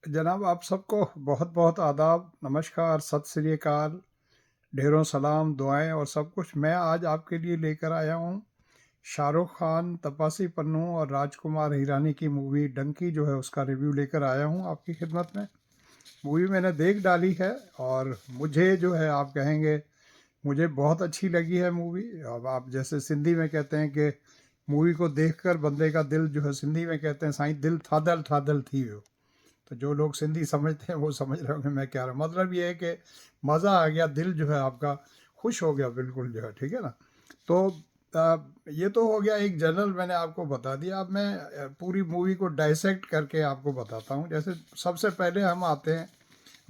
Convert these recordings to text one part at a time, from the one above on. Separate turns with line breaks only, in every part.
जनाब आप सबको बहुत बहुत आदाब, नमस्कार, सत श्री अकाल, ढेरों सलाम, दुआएं और सब कुछ। मैं आज आपके लिए लेकर आया हूँ शाहरुख खान, तपासी पन्नू और राजकुमार हिरानी की मूवी डंकी जो है उसका रिव्यू लेकर आया हूँ आपकी खिदमत में। मूवी मैंने देख डाली है और मुझे जो है आप कहेंगे मुझे बहुत अच्छी लगी है मूवी। अब आप जैसे सिंधी में कहते हैं कि मूवी को देखकर बंदे का दिल जो है, सिंधी में कहते हैं साईं दिल थादल थादल थी वियो। तो जो लोग सिंधी समझते हैं वो समझ रहे होंगे मैं क्या रहा हूँ। मतलब ये है कि मज़ा आ गया, दिल जो है आपका खुश हो गया बिल्कुल जो है, ठीक है ना। तो ये तो हो गया एक जनरल मैंने आपको बता दिया। अब मैं पूरी मूवी को डाइसेक्ट करके आपको बताता हूँ। जैसे सबसे पहले हम आते हैं,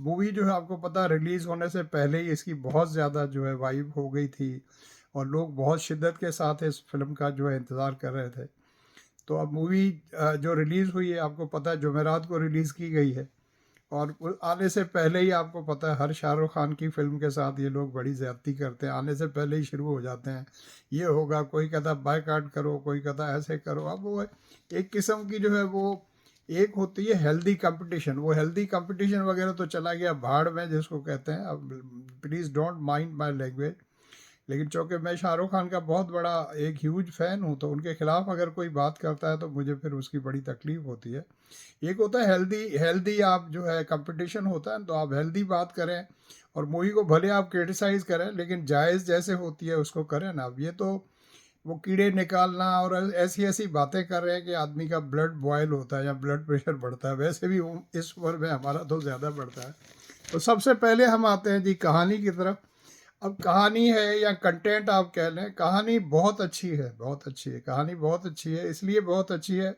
मूवी जो है आपको पता रिलीज़ होने से पहले ही इसकी बहुत ज़्यादा जो है वाइब हो गई थी और लोग बहुत शिद्दत के साथ इस फिल्म का जो है इंतज़ार कर रहे थे। तो अब मूवी जो रिलीज़ हुई है आपको पता है जुमेरात को रिलीज़ की गई है और आने से पहले ही आपको पता है हर शाहरुख खान की फिल्म के साथ ये लोग बड़ी ज़्यादती करते हैं, आने से पहले ही शुरू हो जाते हैं। ये होगा, कोई कहता बायकाट करो, कोई कहता ऐसे करो। अब वो एक किस्म की जो है वो एक होती है हेल्दी कंपटीशन, वो हेल्दी कंपटीशन वगैरह तो चला गया भाड़ में जिसको कहते हैं। अब please don't mind my language, लेकिन चूँकि मैं शाहरुख खान का बहुत बड़ा एक ह्यूज फ़ैन हूँ तो उनके खिलाफ़ अगर कोई बात करता है तो मुझे फिर उसकी बड़ी तकलीफ़ होती है। एक होता है हेल्दी हेल्दी आप जो है कंपटीशन होता है तो आप हेल्दी बात करें और मूवी को भले आप क्रिटिसाइज़ करें लेकिन जायज़ जैसे होती है उसको करें ना। अब ये तो वो कीड़े निकालना और ऐसी ऐसी बातें कर रहे हैं कि आदमी का ब्लड बॉयल होता है या ब्लड प्रेशर बढ़ता है। वैसे भी इस उम्र में हमारा तो ज़्यादा बढ़ता है। तो सबसे पहले हम आते हैं जी कहानी की तरफ। अब कहानी है या कंटेंट आप कह लें, कहानी बहुत अच्छी है, बहुत अच्छी है कहानी, बहुत अच्छी है। इसलिए बहुत अच्छी है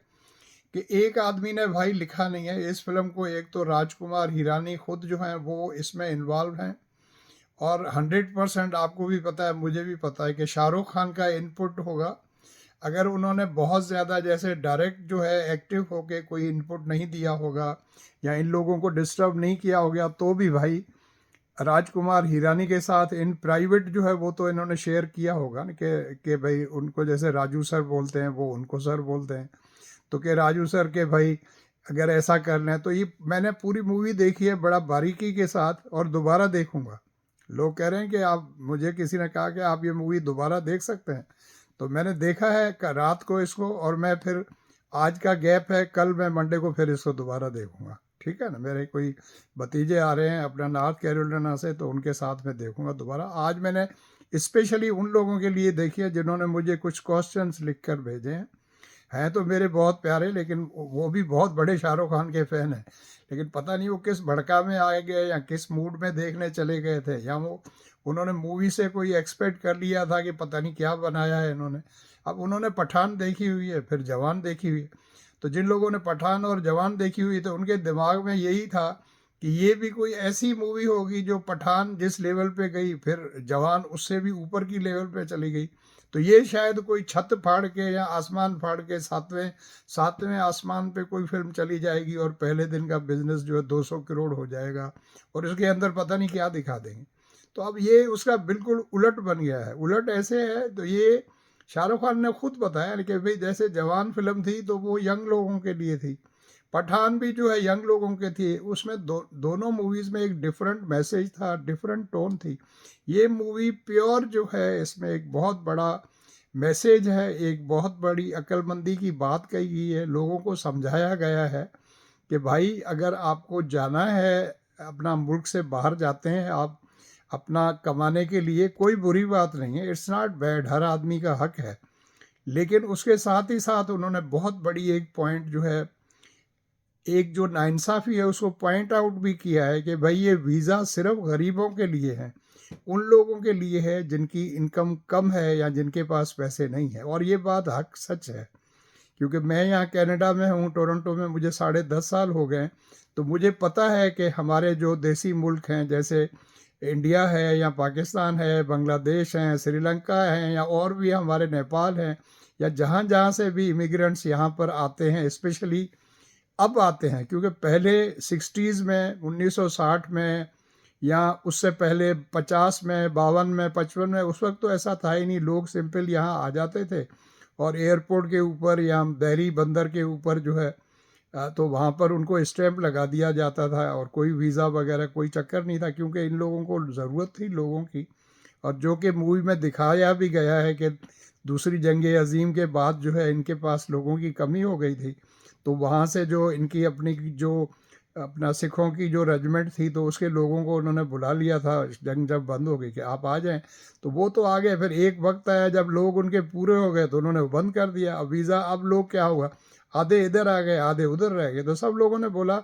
कि एक आदमी ने भाई लिखा नहीं है इस फिल्म को। एक तो राजकुमार हिरानी खुद जो हैं वो इसमें इन्वॉल्व हैं और 100% आपको भी पता है, मुझे भी पता है कि शाहरुख खान का इनपुट होगा। अगर उन्होंने बहुत ज़्यादा जैसे डायरेक्ट जो है एक्टिव होके कोई इनपुट नहीं दिया होगा या इन लोगों को डिस्टर्ब नहीं किया होगा तो भी भाई राजकुमार हिरानी के साथ इन प्राइवेट जो है वो तो इन्होंने शेयर किया होगा ना कि भाई उनको जैसे राजू सर बोलते हैं वो उनको सर बोलते हैं। तो कि राजू सर के भाई अगर ऐसा कर लें तो ये मैंने पूरी मूवी देखी है बड़ा बारीकी के साथ और दोबारा देखूंगा। लोग कह रहे हैं कि आप, मुझे किसी ने कहा कि आप ये मूवी दोबारा देख सकते हैं। तो मैंने देखा है रात को इसको और मैं फिर आज का गैप है, कल मैं मंडे को फिर इसको दोबारा देखूंगा। ठीक है ना, मेरे कोई भतीजे आ रहे हैं अपना नॉर्थ कैरोलिना से तो उनके साथ में देखूंगा दोबारा। आज मैंने स्पेशली उन लोगों के लिए देखी है जिन्होंने मुझे कुछ क्वेश्चंस लिख कर भेजे हैं तो मेरे बहुत प्यारे, लेकिन वो भी बहुत बड़े शाहरुख खान के फ़ैन हैं। लेकिन पता नहीं वो किस भड़का में आ गए या किस मूड में देखने चले गए थे, या वो उन्होंने मूवी से कोई एक्सपेक्ट कर लिया था कि पता नहीं क्या बनाया है इन्होंने। अब उन्होंने पठान देखी हुई है, फिर जवान देखी हुई है। तो जिन लोगों ने पठान और जवान देखी हुई तो उनके दिमाग में यही था कि ये भी कोई ऐसी मूवी होगी जो पठान जिस लेवल पे गई फिर जवान उससे भी ऊपर की लेवल पे चली गई। तो ये शायद कोई छत फाड़ के या आसमान फाड़ के सातवें सातवें आसमान पे कोई फिल्म चली जाएगी और पहले दिन का बिजनेस जो है 200 करोड़ हो जाएगा और उसके अंदर पता नहीं क्या दिखा देंगे। तो अब ये उसका बिल्कुल उलट बन गया है। उलट ऐसे है तो ये शाहरुख खान ने खुद बताया कि भाई जैसे जवान फिल्म थी तो वो यंग लोगों के लिए थी, पठान भी जो है यंग लोगों के थी। उसमें दोनों मूवीज़ में एक डिफरेंट मैसेज था, डिफरेंट टोन थी। ये मूवी प्योर जो है इसमें एक बहुत बड़ा मैसेज है, एक बहुत बड़ी अक्लमंदी की बात कही गई है, लोगों को समझाया गया है कि भाई अगर आपको जाना है, अपना मुल्क से बाहर जाते हैं आप अपना कमाने के लिए, कोई बुरी बात नहीं है, इट्स नॉट बैड, हर आदमी का हक है। लेकिन उसके साथ ही साथ उन्होंने बहुत बड़ी एक पॉइंट जो है, एक जो नाइंसाफ़ी है उसको पॉइंट आउट भी किया है कि भाई ये वीज़ा सिर्फ गरीबों के लिए है, उन लोगों के लिए है जिनकी इनकम कम है या जिनके पास पैसे नहीं है। और ये बात हक सच है, क्योंकि मैं यहाँ कनाडा में हूँ, टोरंटो में मुझे 10.5 साल हो गए। तो मुझे पता है कि हमारे जो देसी मुल्क हैं जैसे इंडिया है या पाकिस्तान है, बांग्लादेश हैं, श्रीलंका हैं या और भी हमारे नेपाल हैं, या जहाँ जहाँ से भी इमिग्रेंट्स यहाँ पर आते हैं, स्पेशली अब आते हैं, क्योंकि पहले 60s में 1960 में या उससे पहले 50 में 52 में 55 में उस वक्त तो ऐसा था ही नहीं, लोग सिंपल यहाँ आ जाते थे और एयरपोर्ट के ऊपर या बहरी बंदर के ऊपर जो है तो वहाँ पर उनको स्टैंप लगा दिया जाता था और कोई वीज़ा वगैरह कोई चक्कर नहीं था, क्योंकि इन लोगों को ज़रूरत थी लोगों की। और जो कि मूवी में दिखाया भी गया है कि दूसरी जंग अज़ीम के बाद जो है इनके पास लोगों की कमी हो गई थी, तो वहाँ से जो इनकी अपनी जो अपना सिखों की जो रेजिमेंट थी, तो उसके लोगों को उन्होंने बुला लिया था जंग जब बंद हो गई कि आप आ जाएं। तो वो तो आ गए, फिर एक वक्त आया जब लोग उनके पूरे हो गए तो उन्होंने वो बंद कर दिया। अब वीज़ा, अब लोग क्या हुआ, आधे इधर आ गए आधे उधर रह गए। तो सब लोगों ने बोला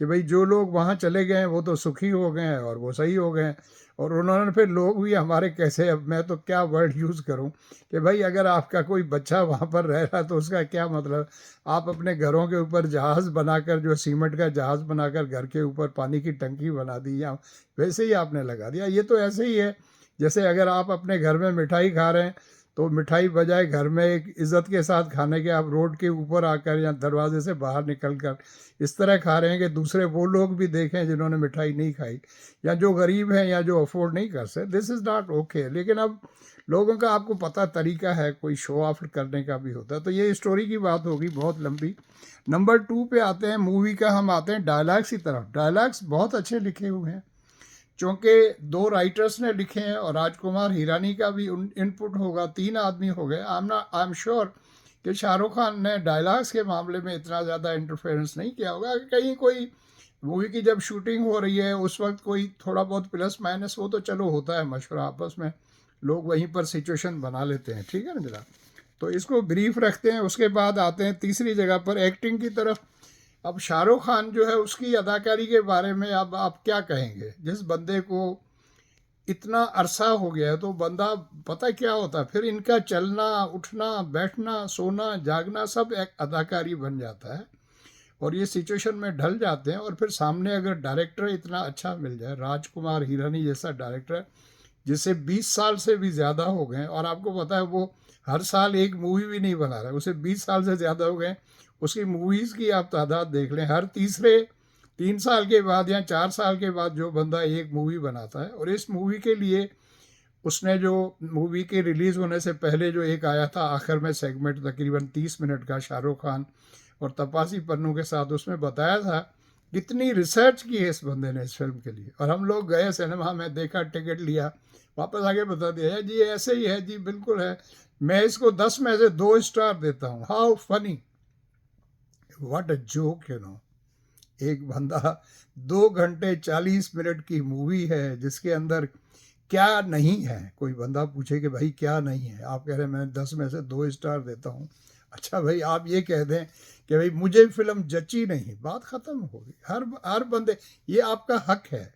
कि भाई जो लोग वहाँ चले गए हैं वो तो सुखी हो गए हैं और वो सही हो गए हैं। और उन्होंने फिर लोग भी हमारे कैसे, अब मैं तो क्या वर्ड यूज़ करूं कि भाई अगर आपका कोई बच्चा वहाँ पर रह रहा तो उसका क्या मतलब। आप अपने घरों के ऊपर जहाज़ बनाकर, जो सीमेंट का जहाज़ बनाकर घर के ऊपर पानी की टंकी बना दी, या वैसे ही आपने लगा दिया। ये तो ऐसे ही है जैसे अगर आप अपने घर में मिठाई खा रहे हैं तो मिठाई बजाय घर में एक इज़्ज़त के साथ खाने के, आप रोड के ऊपर आकर या दरवाजे से बाहर निकल कर इस तरह खा रहे हैं कि दूसरे वो लोग भी देखें जिन्होंने मिठाई नहीं खाई, या जो गरीब हैं या जो अफोर्ड नहीं कर सकते। This is not okay. लेकिन अब लोगों का आपको पता तरीका है, कोई शो ऑफ करने का भी होता है। तो ये स्टोरी की बात होगी बहुत लंबी। नंबर 2 पे आते हैं मूवी का, हम आते हैं डायलॉग्स की तरफ। डायलॉग्स बहुत अच्छे लिखे हुए हैं, चूँकि 2 राइटर्स ने लिखे हैं और राजकुमार हिरानी का भी इनपुट होगा, 3 आदमी हो गए। आई एम श्योर कि शाहरुख खान ने डायलॉग्स के मामले में इतना ज़्यादा इंटरफेरेंस नहीं किया होगा। कहीं कोई मूवी की जब शूटिंग हो रही है उस वक्त कोई थोड़ा बहुत प्लस माइनस वो तो चलो होता है, मशवरा आपस में लोग वहीं पर सिचुएशन बना लेते हैं, ठीक है ना जरा। तो इसको ब्रीफ रखते हैं, उसके बाद आते हैं तीसरी जगह पर एक्टिंग की तरफ। अब शाहरुख खान जो है उसकी अदाकारी के बारे में अब आप क्या कहेंगे। जिस बंदे को इतना अरसा हो गया है तो बंदा, पता क्या होता है फिर इनका चलना उठना बैठना सोना जागना सब एक अदाकारी बन जाता है और ये सिचुएशन में ढल जाते हैं। और फिर सामने अगर डायरेक्टर इतना अच्छा मिल जाए, राजकुमार हिरानी जैसा डायरेक्टर जिसे 20 साल से भी ज़्यादा हो गए, और आपको पता है वो हर साल एक मूवी भी नहीं बना रहा है, उसे 20 साल से ज़्यादा हो गए। उसकी मूवीज़ की आप तादाद देख लें, हर तीसरे 3 साल के बाद या 4 साल के बाद जो बंदा एक मूवी बनाता है। और इस मूवी के लिए उसने जो मूवी के रिलीज़ होने से पहले जो एक आया था आखिर में सेगमेंट तकरीबन 30 मिनट का शाहरुख खान और तपासी पन्नू के साथ, उसमें बताया था कितनी रिसर्च की है इस बंदे ने इस फिल्म के लिए। और हम लोग गए सिनेमा में, देखा, टिकट लिया, वापस आके बता दिया है जी ऐसे ही है जी, बिल्कुल है। मैं इसको 10 में से 2 स्टार देता हूँ। How funny, what a joke, you know. एक बंदा 2 घंटे 40 मिनट की मूवी है जिसके अंदर क्या नहीं है। कोई बंदा पूछे कि भाई क्या नहीं है, आप कह रहे हैं मैं 10 में से 2 स्टार देता हूँ। अच्छा भाई आप ये कह दें कि भाई मुझे फिल्म जची नहीं, बात ख़त्म होगी। हर बंदे, ये आपका हक है।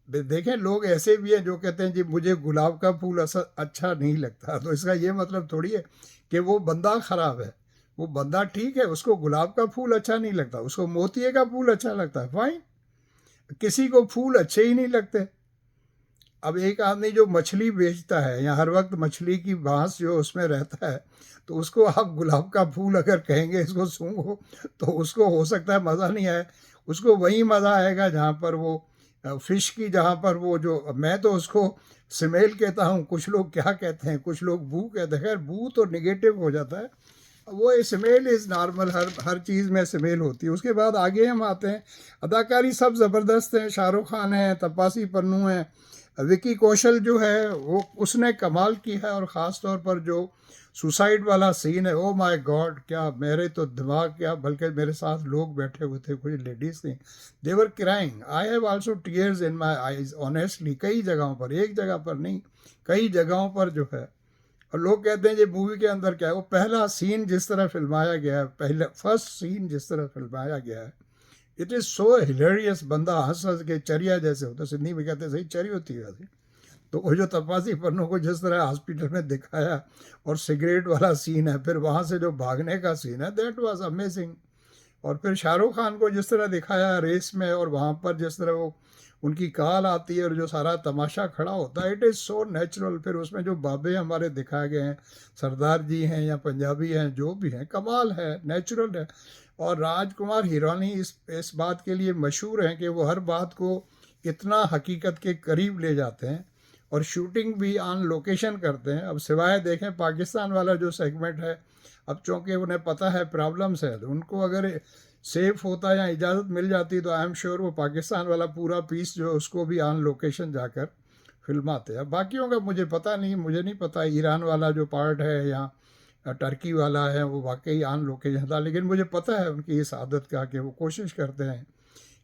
देखें लोग ऐसे भी हैं जो कहते हैं जी मुझे गुलाब का फूल अच्छा नहीं लगता, तो इसका ये मतलब थोड़ी है कि वो बंदा ख़राब है। वो बंदा ठीक है, उसको गुलाब का फूल अच्छा नहीं लगता, उसको मोतिये का फूल अच्छा लगता है, फाइन। किसी को फूल अच्छे ही नहीं लगते। अब एक आदमी जो मछली बेचता है या हर वक्त मछली की बांस जो उसमें रहता है, तो उसको आप गुलाब का फूल अगर कहेंगे इसको सूंघो, तो उसको हो सकता है मज़ा नहीं आए। उसको वही मज़ा आएगा जहाँ पर वो फिश की, जहाँ पर वो जो, मैं तो उसको स्मेल कहता हूँ, कुछ लोग क्या कहते हैं, कुछ लोग बू कहते हैं। खैर बू तो निगेटिव हो जाता है, वो स्मेल इज़ नॉर्मल, हर चीज़ में स्मेल होती है। उसके बाद आगे हम आते हैं, अदाकारी सब ज़बरदस्त है। शाहरुख खान है, तपासी पन्नू है, विकी कौशल जो है वो उसने कमाल की है। और ख़ास तौर पर जो सुसाइड वाला सीन है, ओ माय गॉड, क्या मेरे तो दिमाग, क्या बल्कि मेरे साथ लोग बैठे हुए थे, कुछ लेडीज़ थी, they were crying. I have also tears in my eyes honestly, कई जगहों पर, एक जगह पर नहीं, कई जगहों पर जो है। और लोग कहते हैं ये मूवी के अंदर क्या है, वो पहला सीन जिस तरह फिल्माया गया है, पहले फर्स्ट सीन जिस तरह फिल्माया गया है, इट इज़ सो हिलेरियस। बंदा हंस हंस के चरिया जैसे होता है, सिंधी में कहते हैं सही चरी होती है वैसे। तो वो जो तपासी पन्नों को जिस तरह हॉस्पिटल में दिखाया, और सिगरेट वाला सीन है, फिर वहाँ से जो भागने का सीन है, दैट वाज अमेजिंग। और फिर शाहरुख खान को जिस तरह दिखाया रेस में, और वहाँ पर जिस तरह वो उनकी कॉल आती है और जो सारा तमाशा खड़ा होता है, इट इज़ सो नेचुरल। फिर उसमें जो बाबे हमारे दिखाए गए हैं, सरदार जी हैं या पंजाबी हैं, जो भी हैं, कमाल है, नेचुरल है। और राजकुमार हिरानी इस बात के लिए मशहूर हैं कि वो हर बात को इतना हकीकत के करीब ले जाते हैं और शूटिंग भी ऑन लोकेशन करते हैं। अब सिवाय देखें पाकिस्तान वाला जो सेगमेंट है, अब चूँकि उन्हें पता है प्रॉब्लम्स है, तो उनको अगर सेफ होता या इजाज़त मिल जाती तो आई एम श्योर वो पाकिस्तान वाला पूरा पीस जो है उसको भी ऑन लोकेशन जाकर फिल्माते। अब बाकियों का मुझे पता नहीं, मुझे नहीं पता ईरान वाला जो पार्ट है या टर्की वाला है वो वाकई ऑन लोकेशन था, लेकिन मुझे पता है उनकी इस आदत का कि वो कोशिश करते हैं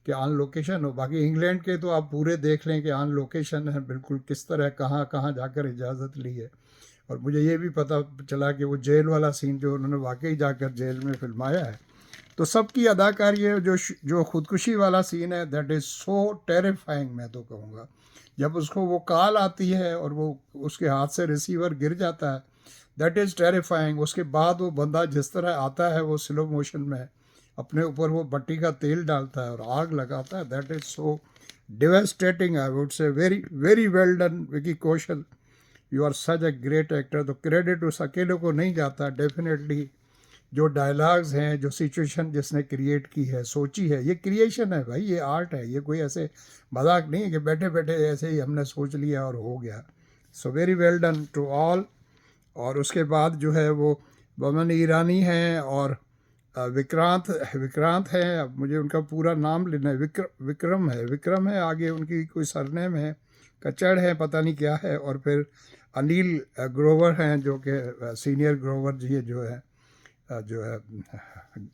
कि ऑन लोकेशन हो। बाकी इंग्लैंड के तो आप पूरे देख लें कि ऑन लोकेशन है बिल्कुल, किस तरह कहाँ कहाँ जाकर इजाज़त ली है। और मुझे ये भी पता चला कि वो जेल वाला सीन जो उन्होंने वाकई जाकर जेल में फिल्माया है। तो सबकी अदाकारी है, जो खुदकुशी वाला सीन है दैट इज़ सो टेरिफाइंग, मैं तो कहूँगा। जब उसको वो कॉल आती है और वो उसके हाथ से रिसीवर गिर जाता है, दैट इज़ टेरिफाइंग। उसके बाद वो बंदा जिस तरह आता है वो स्लो मोशन में अपने ऊपर वो भट्टी का तेल डालता है और आग लगाता है, that is so devastating. I would say very very well done Vicky Kaushal, you are such a great actor. तो क्रेडिट उस अकेले को नहीं जाता, डेफिनेटली जो डायलॉग्स हैं, जो सिचुएशन जिसने क्रिएट की है, सोची है, ये क्रिएशन है भाई, ये आर्ट है, ये कोई ऐसे मजाक नहीं है कि बैठे बैठे ऐसे ही हमने सोच लिया और हो गया। So very well done to all. और उसके बाद जो है वो बमन ईरानी हैं और विक्रांत हैं। अब मुझे उनका पूरा नाम लेना है, विक्रम है, आगे उनकी कोई सरनेम है, कचड़ है, पता नहीं क्या है। और फिर अनिल ग्रोवर हैं जो कि सीनियर ग्रोवर जी जो है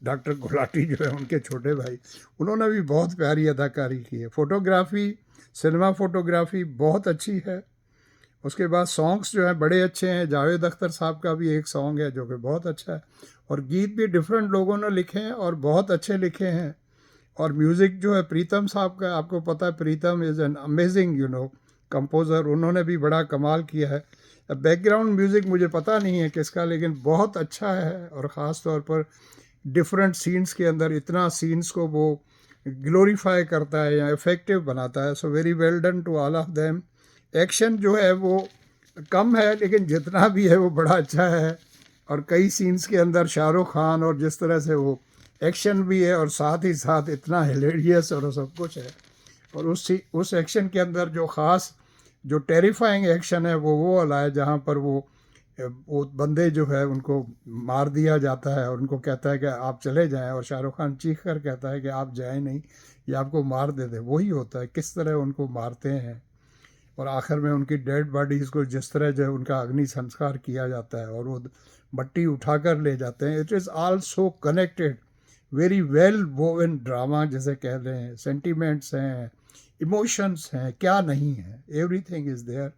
डॉक्टर गुलाटी जो है उनके छोटे भाई, उन्होंने भी बहुत प्यारी अदाकारी की है। फ़ोटोग्राफ़ी, सिनेमा फ़ोटोग्राफ़ी बहुत अच्छी है। उसके बाद सॉन्ग्स जो हैं बड़े अच्छे हैं। जावेद अख्तर साहब का भी एक सॉन्ग है जो कि बहुत अच्छा है, और गीत भी डिफरेंट लोगों ने लिखे हैं और बहुत अच्छे लिखे हैं। और म्यूज़िक जो है प्रीतम साहब का, आपको पता है प्रीतम इज़ एन अमेजिंग कंपोज़र, उन्होंने भी बड़ा कमाल किया है। बैकग्राउंड म्यूज़िक मुझे पता नहीं है किसका, लेकिन बहुत अच्छा है। और ख़ास तौर पर डिफरेंट सीन्स के अंदर इतना सीन्स को वो ग्लोरीफाई करता है या इफ़ेक्टिव बनाता है। So very well done to all of them. Action जो है वो कम है, लेकिन जितना भी है वो बड़ा अच्छा है। और कई सीन्स के अंदर शाहरुख खान और जिस तरह से वो एक्शन भी है और साथ ही साथ इतना हिलेरियस और सब कुछ है। और उस एक्शन के अंदर जो ख़ास जो टेरिफाइंग एक्शन है वो वाला है जहाँ पर वो बंदे जो है उनको मार दिया जाता है और उनको कहता है कि आप चले जाएं, और शाहरुख खान चीख कर कहता है कि आप जाएं नहीं, ये आपको मार दे दे। वही होता है किस तरह उनको मारते हैं, और आखिर में उनकी डेड बॉडीज़ को जिस तरह जो है उनका अग्नि संस्कार किया जाता है और वो मट्टी उठाकर ले जाते हैं। It is all so connected, very well woven drama जैसे कह रहे हैं। सेंटिमेंट्स हैं, इमोशंस हैं, क्या नहीं है, एवरीथिंग इज़ देयर।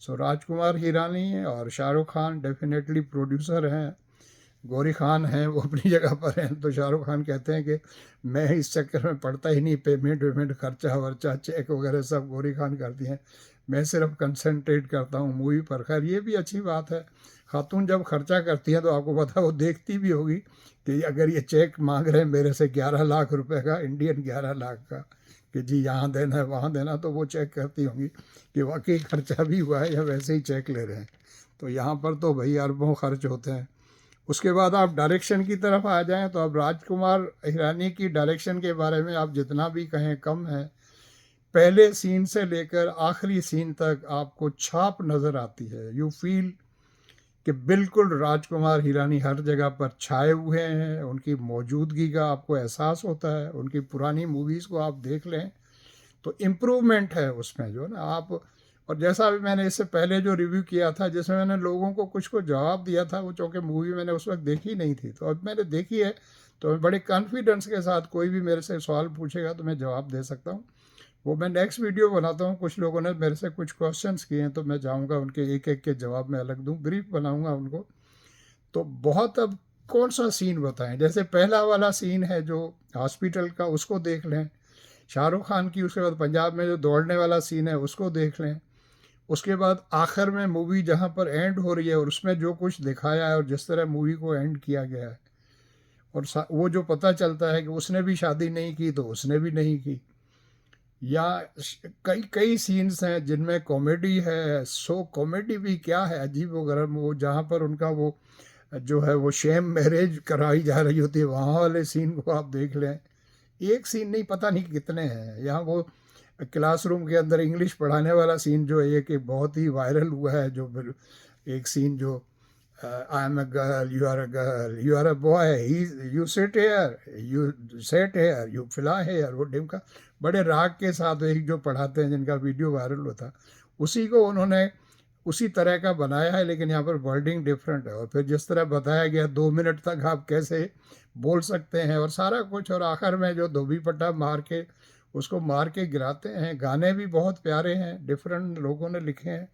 सो राजकुमार हिरानी और शाहरुख खान डेफिनेटली प्रोड्यूसर हैं। गौरी खान हैं वो अपनी जगह पर हैं। तो शाहरुख खान कहते हैं कि मैं इस चक्कर में पड़ता ही नहीं, पेमेंट वेमेंट खर्चा वर्चा चेक वगैरह सब गौरी खान करती हैं, मैं सिर्फ कंसंट्रेट करता हूँ मूवी पर। खैर ये भी अच्छी बात है, खातून जब खर्चा करती हैं तो आपको पता वो देखती भी होगी कि अगर ये चेक मांग रहे हैं मेरे से 11 लाख रुपए का, इंडियन 11 लाख का, कि जी यहाँ देना है वहाँ देना, तो वो चेक करती होंगी कि वाकई खर्चा भी हुआ है या वैसे ही चेक ले रहे हैं। तो यहाँ पर तो भाई अरबों खर्च होते हैं। उसके बाद आप डायरेक्शन की तरफ आ जाएं तो अब राजकुमार हिरानी की डायरेक्शन के बारे में आप जितना भी कहें कम है। पहले सीन से लेकर आखिरी सीन तक आपको छाप नज़र आती है। यू फील कि बिल्कुल राजकुमार हिरानी हर जगह पर छाए हुए हैं, उनकी मौजूदगी का आपको एहसास होता है। उनकी पुरानी मूवीज़ को आप देख लें तो इम्प्रूवमेंट है उसमें जो ना आप। और जैसा अभी मैंने इससे पहले जो रिव्यू किया था जिसमें मैंने लोगों को कुछ को जवाब दिया था, वो चूँकि मूवी मैंने उस वक्त देखी नहीं थी, तो अब मैंने देखी है तो मैं बड़े कॉन्फिडेंस के साथ कोई भी मेरे से सवाल पूछेगा तो मैं जवाब दे सकता हूँ। वो मैं नेक्स्ट वीडियो बनाता हूँ। कुछ लोगों ने मेरे से कुछ क्वेश्चंस किए हैं तो मैं चाहूँगा उनके एक एक के जवाब मैं अलग दूँ, ब्रीफ बनाऊँगा उनको। तो बहुत, अब कौन सा सीन बताएं? जैसे पहला वाला सीन है जो हॉस्पिटल का, उसको देख लें। शाहरुख खान की उसके बाद पंजाब में जो दौड़ने वाला सीन है उसको देख लें। उसके बाद आखिर में मूवी जहाँ पर एंड हो रही है और उसमें जो कुछ दिखाया है और जिस तरह मूवी को एंड किया गया है, और वो जो पता चलता है कि उसने भी शादी नहीं की तो उसने भी नहीं की, या कई कई सीन्स हैं जिनमें कॉमेडी है। सो कॉमेडी भी क्या है, अजीब वगैरह, वो जहाँ पर उनका वो जो है वो शेम मैरिज कराई जा रही होती है, वहाँ वाले सीन को आप देख लें। एक सीन नहीं, पता नहीं कितने हैं। यहाँ वो क्लासरूम के अंदर इंग्लिश पढ़ाने वाला सीन जो है, एक बहुत ही वायरल हुआ है, जो एक सीन जो I am a girl, you are a boy, you sit here, you sit here, you fly here, वो ढिमका बड़े राग के साथ एक जो पढ़ाते हैं जिनका वीडियो वायरल होता, उसी को उन्होंने उसी तरह का बनाया है, लेकिन यहाँ पर वर्डिंग डिफरेंट है। और फिर जिस तरह बताया गया 2 मिनट तक आप कैसे बोल सकते हैं और सारा कुछ, और आखिर में जो धोबी पट्टा मार के उसको मार के गिराते हैं। गाने भी बहुत प्यारे हैं, डिफरेंट लोगों ने लिखे हैं।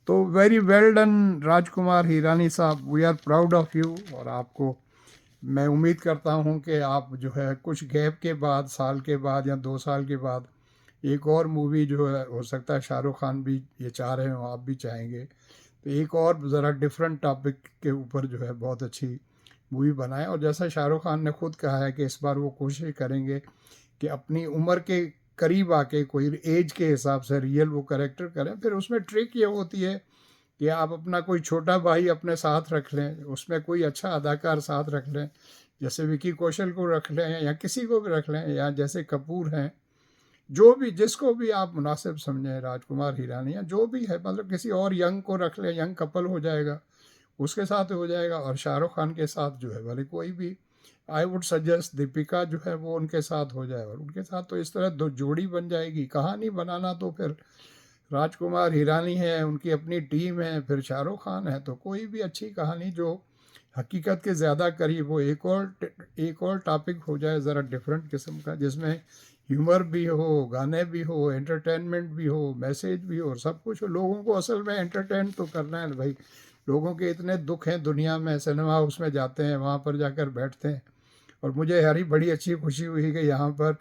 तो very well done Rajkumar Hirani साहब, we are proud of you. और आपको मैं उम्मीद करता हूँ कि आप जो है कुछ गैप के बाद, साल के बाद या 2 साल के बाद, एक और मूवी जो है, हो सकता है शाहरुख खान भी ये चाह रहे हो, आप भी चाहेंगे, तो एक और ज़रा डिफरेंट टॉपिक के ऊपर जो है बहुत अच्छी मूवी बनाएं। और जैसा शाहरुख खान ने खुद कहा है कि इस बार वो कोशिश करेंगे कि अपनी उम्र के करीब आके कोई एज के हिसाब से रियल वो करेक्टर करें। फिर उसमें ट्रिक ये होती है कि आप अपना कोई छोटा भाई अपने साथ रख लें, उसमें कोई अच्छा अदाकार साथ रख लें, जैसे विकी कौशल को रख लें या किसी को भी रख लें, या जैसे कपूर हैं, जो भी जिसको भी आप मुनासिब समझें, राजकुमार हिरानी या जो भी है, मतलब किसी और यंग को रख लें, यंग कपल हो जाएगा, उसके साथ हो जाएगा। और शाहरुख खान के साथ जो है भले कोई भी, आई वुड सजेस्ट दीपिका जो है वो उनके साथ हो जाए, और उनके साथ तो इस तरह दो जोड़ी बन जाएगी। कहानी बनाना तो फिर राजकुमार हिरानी है, उनकी अपनी टीम है, फिर शाहरुख खान है, तो कोई भी अच्छी कहानी जो हकीकत के ज़्यादा करीब हो, एक और टॉपिक हो जाए ज़रा डिफरेंट किस्म का, जिसमें ह्यूमर भी हो, गाने भी हो, एंटरटेनमेंट भी हो, मैसेज भी हो, सब कुछ हो। लोगों को असल में एंटरटेन तो करना है भाई। लोगों के इतने दुख हैं दुनिया में, सिनेमा हाउस में जाते हैं, वहाँ पर जाकर बैठते हैं। और मुझे हरी बड़ी अच्छी खुशी हुई कि यहाँ पर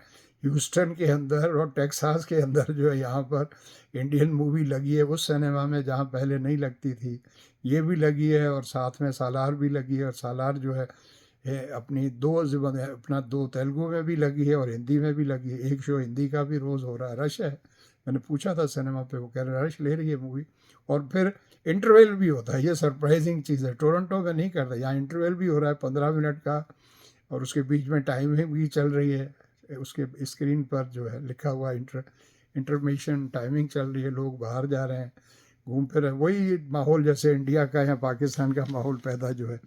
ह्यूस्टन के अंदर और टेक्सास के अंदर जो है यहाँ पर इंडियन मूवी लगी है, उस सिनेमा में जहाँ पहले नहीं लगती थी, ये भी लगी है। और साथ में सालार भी लगी है, और सालार जो है अपनी अपना दो तेलुगु में भी लगी है और हिंदी में भी लगी है। एक शो हिंदी का भी रोज़ हो रहा है, रश है। मैंने पूछा था सिनेमा पे, वो कह रहे रश ले रही है मूवी। और फिर इंटरवल भी होता है, ये सरप्राइजिंग चीज़ है, टोरंटो में नहीं करता, यहाँ इंटरवल भी हो रहा है 15 मिनट का, और उसके बीच में टाइमिंग भी चल रही है। उसके स्क्रीन पर जो है लिखा हुआ इंटरमिशन टाइमिंग चल रही है, लोग बाहर जा रहे हैं, घूम फिर रहे हैं। वही माहौल जैसे इंडिया का या पाकिस्तान का माहौल पैदा जो है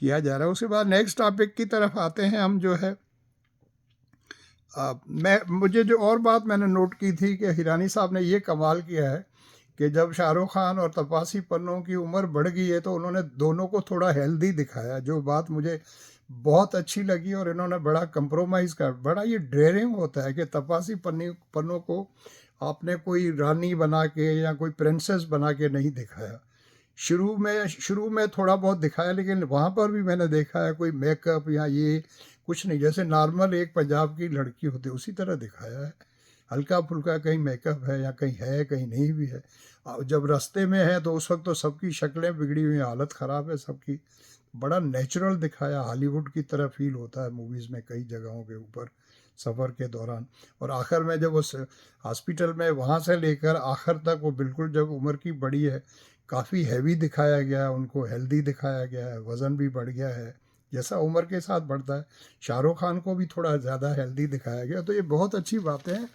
किया जा रहा है। उसके बाद नेक्स्ट टॉपिक की तरफ आते हैं हम, जो है मुझे जो और बात मैंने नोट की थी कि हिरानी साहब ने ये कमाल किया है कि जब शाहरुख खान और तपासी पन्नों की उम्र बढ़ गई है तो उन्होंने दोनों को थोड़ा हेल्दी दिखाया, जो बात मुझे बहुत अच्छी लगी। और इन्होंने बड़ा कंप्रोमाइज़ कर, बड़ा ये डेयरिंग होता है कि तपासी पन्नों को आपने कोई रानी बना के या कोई प्रिंसेस बना के नहीं दिखाया। शुरू में थोड़ा बहुत दिखाया, लेकिन वहाँ पर भी मैंने देखा है कोई मेकअप या ये कुछ नहीं, जैसे नॉर्मल एक पंजाब की लड़की होती है उसी तरह दिखाया है। हल्का फुल्का कहीं मेकअप है या कहीं है, कहीं नहीं भी है। जब रास्ते में है तो उस वक्त तो सबकी शक्लें बिगड़ी हुई हैं, हालत ख़राब है सबकी। बड़ा नेचुरल दिखाया, हॉलीवुड की तरह फील होता है मूवीज़ में कई जगहों के ऊपर सफ़र के दौरान। और आखिर में जब उस हॉस्पिटल में वहाँ से लेकर आखिर तक वो बिल्कुल जब उम्र की बड़ी है, काफ़ी हैवी दिखाया गया है, उनको हेल्दी दिखाया गया है, वज़न भी बढ़ गया है जैसा उम्र के साथ बढ़ता है। शाहरुख खान को भी थोड़ा ज़्यादा हेल्दी दिखाया गया। तो ये बहुत अच्छी बातें हैं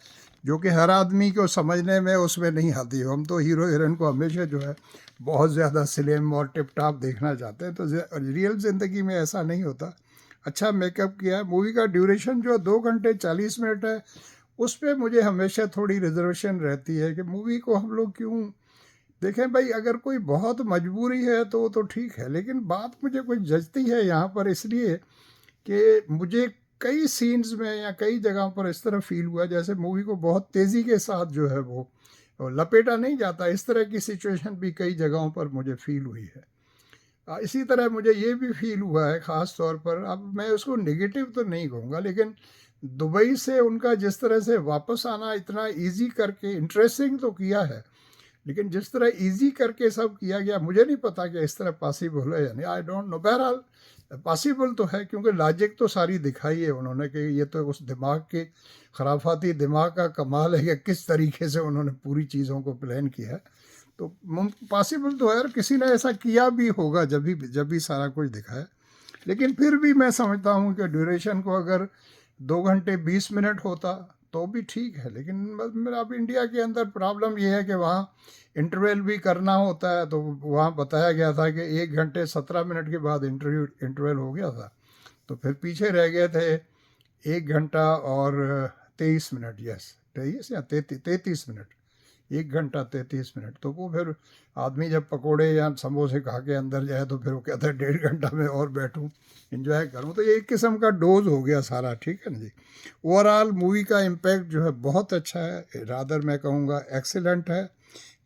जो कि हर आदमी को समझने में उसमें नहीं आती। हम तो हीरो हीरोइन को हमेशा जो है बहुत ज़्यादा स्लिम और टिप टॉप देखना चाहते हैं, तो रियल ज़िंदगी में ऐसा नहीं होता। अच्छा मेकअप किया है। मूवी का ड्यूरेशन जो 2 घंटे 40 मिनट है, उस पर मुझे हमेशा थोड़ी रिजर्वेशन रहती है कि मूवी को हम लोग क्यों देखें। भाई अगर कोई बहुत मजबूरी है तो ठीक है, लेकिन बात मुझे कुछ जचती है यहाँ पर इसलिए कि मुझे कई सीन्स में या कई जगहों पर इस तरह फील हुआ जैसे मूवी को बहुत तेज़ी के साथ जो है वो लपेटा नहीं जाता। इस तरह की सिचुएशन भी कई जगहों पर मुझे फील हुई है। इसी तरह मुझे ये भी फील हुआ है ख़ास तौर पर, अब मैं उसको नेगेटिव तो नहीं कहूँगा, लेकिन दुबई से उनका जिस तरह से वापस आना इतना इजी करके इंटरेस्टिंग तो किया है, लेकिन जिस तरह इजी करके सब किया गया, मुझे नहीं पता कि इस तरह पॉसिबल है या नहीं, आई डोंट नो। बहरहाल पॉसिबल तो है, क्योंकि लॉजिक तो सारी दिखाई है उन्होंने कि ये तो उस दिमाग के खराफाती दिमाग का कमाल है कि किस तरीके से उन्होंने पूरी चीज़ों को प्लान किया है। तो पॉसिबल तो है, और किसी ने ऐसा किया भी होगा जब भी सारा कुछ दिखाया। लेकिन फिर भी मैं समझता हूँ कि ड्यूरेशन को अगर 2 घंटे 20 मिनट होता तो भी ठीक है, लेकिन मेरा अब इंडिया के अंदर प्रॉब्लम ये है कि वहाँ इंटरवल भी करना होता है, तो वहाँ बताया गया था कि 1 घंटे 17 मिनट के बाद इंटरवल हो गया था, तो फिर पीछे रह गए थे 1 घंटा और 23 मिनट, यस 23 या 33 मिनट, 1 घंटा 33 मिनट। तो वो फिर आदमी जब पकोड़े या समोसे खा के अंदर जाए तो फिर वो कहता है 1.5 घंटा में और बैठूं, इंजॉय करूं, तो ये एक किस्म का डोज हो गया सारा, ठीक है ना जी। ओवरऑल मूवी का इम्पैक्ट जो है बहुत अच्छा है, रादर मैं कहूँगा एक्सीलेंट है।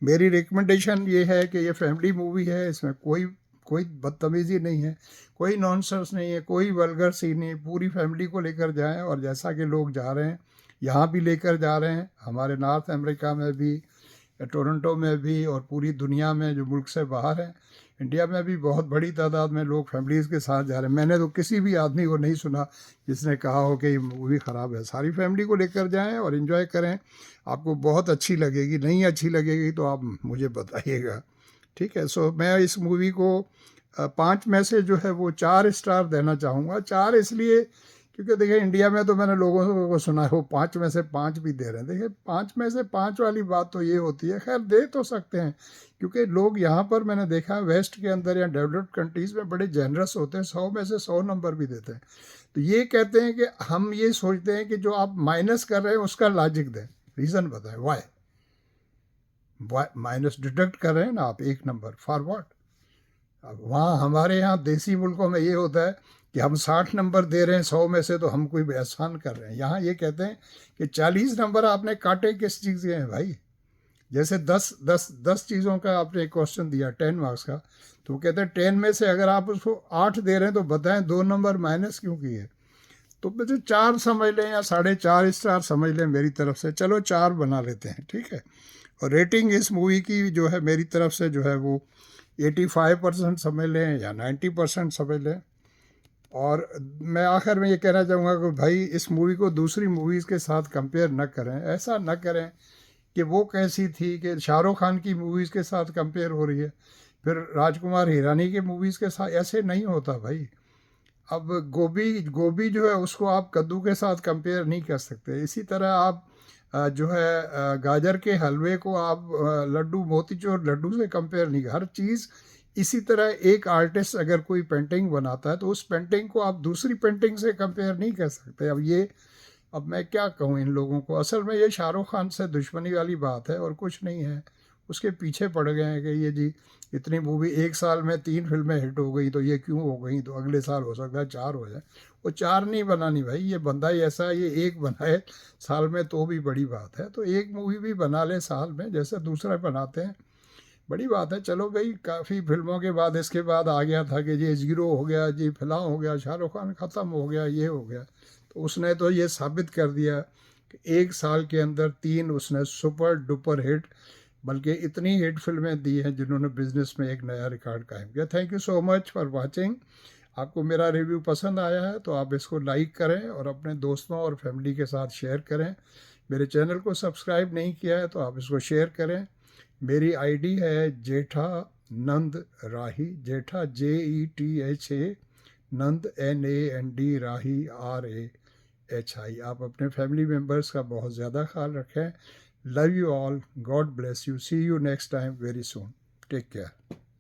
मेरी रिकमेंडेशन ये है कि ये फैमिली मूवी है, इसमें कोई कोई बदतमीज़ी नहीं है, कोई नॉनसेंस नहीं है, कोई वल्गर सीन नहीं, पूरी फैमिली को लेकर जाएं। और जैसा कि लोग जा रहे हैं, यहाँ भी लेकर जा रहे हैं, हमारे नॉर्थ अमेरिका में भी, टोरंटो में भी, और पूरी दुनिया में जो मुल्क से बाहर है, इंडिया में भी बहुत बड़ी तादाद में लोग फैमिलीज़ के साथ जा रहे हैं। मैंने तो किसी भी आदमी को नहीं सुना जिसने कहा हो कि ये मूवी ख़राब है। सारी फैमिली को लेकर जाएं और इन्जॉय करें, आपको बहुत अच्छी लगेगी। नहीं अच्छी लगेगी तो आप मुझे बताइएगा, ठीक है। सो मैं इस मूवी को 5 में से जो है वो 4 स्टार देना चाहूँगा। 4 इसलिए क्योंकि देखिए इंडिया में तो मैंने लोगों को सुना है वो 5 में से 5 भी दे रहे हैं। देखिए 5 में से 5 वाली बात तो ये होती है, खैर दे तो सकते हैं, क्योंकि लोग यहाँ पर मैंने देखा वेस्ट के अंदर या डेवलप्ड कंट्रीज़ में बड़े जनरस होते हैं, 100 में से 100 नंबर भी देते हैं। तो ये कहते हैं कि हम ये सोचते हैं कि जो आप माइनस कर रहे हैं उसका लॉजिक दें, रीज़न बताएं, वाई माइनस डिडक्ट कर रहे हैं ना आप 1 नंबर, फॉर व्हाट। अब वहाँ हमारे यहाँ देसी मुल्कों में ये होता है कि हम 60 नंबर दे रहे हैं 100 में से, तो हम कोई एहसान कर रहे हैं। यहाँ ये कहते हैं कि 40 नंबर आपने काटे किस चीज़ के हैं भाई। जैसे 10 चीज़ों का आपने क्वेश्चन दिया 10 मार्क्स का, तो वो कहते हैं 10 में से अगर आप उसको 8 दे रहे हैं तो बताएं 2 नंबर माइनस क्यों किए। तो मुझे 4 समझ लें या 4.5 स्टार समझ लें मेरी तरफ से, चलो 4 बना लेते हैं, ठीक है। और रेटिंग इस मूवी की जो है मेरी तरफ से जो है वो 85% समझ लें या 90% समझ लें। और मैं आखिर में ये कहना चाहूँगा कि भाई इस मूवी को दूसरी मूवीज़ के साथ कंपेयर न करें। ऐसा न करें कि वो कैसी थी कि शाहरुख खान की मूवीज़ के साथ कंपेयर हो रही है, फिर राजकुमार हिरानी के मूवीज़ के साथ, ऐसे नहीं होता भाई। अब गोभी गोभी जो है उसको आप कद्दू के साथ कंपेयर नहीं कर सकते। इसी तरह आप जो है गाजर के हलवे को आप लड्डू मोतीचूर लड्डू से कंपेयर नहीं, हर चीज़ इसी तरह। एक आर्टिस्ट अगर कोई पेंटिंग बनाता है तो उस पेंटिंग को आप दूसरी पेंटिंग से कंपेयर नहीं कर सकते। अब मैं क्या कहूँ इन लोगों को, असल में ये शाहरुख खान से दुश्मनी वाली बात है और कुछ नहीं है। उसके पीछे पड़ गए हैं कि ये जी इतनी मूवी, 1 साल में 3 फिल्में हिट हो गई तो ये क्यों हो गई, तो अगले साल हो सकता है 4 हो जाए। वो 4 नहीं बनानी भाई, ये बंदा ही ऐसा है, ये एक बनाए साल में तो भी बड़ी बात है। तो एक मूवी भी बना ले साल में जैसे दूसरा बनाते हैं, बड़ी बात है। चलो भाई काफ़ी फिल्मों के बाद इसके बाद आ गया था कि ये ज़ीरो हो गया जी, फिल्म हो गया, शाहरुख खान ख़त्म हो गया, ये हो गया। तो उसने तो ये साबित कर दिया कि 1 साल के अंदर 3 उसने सुपर डुपर हिट, बल्कि इतनी हिट फिल्में दी हैं जिन्होंने बिज़नेस में एक नया रिकॉर्ड कायम किया। Thank you so much for watching. आपको मेरा रिव्यू पसंद आया है तो आप इसको लाइक करें और अपने दोस्तों और फैमिली के साथ शेयर करें। मेरे चैनल को सब्सक्राइब नहीं किया है तो आप इसको शेयर करें। मेरी आईडी है जेठा नंद राही, जेठा JETHA, नंद NAND राही RAHI। आप अपने फैमिली मेम्बर्स का बहुत ज़्यादा ख्याल रखें। Love you all, God bless you, see you next time very soon, take care.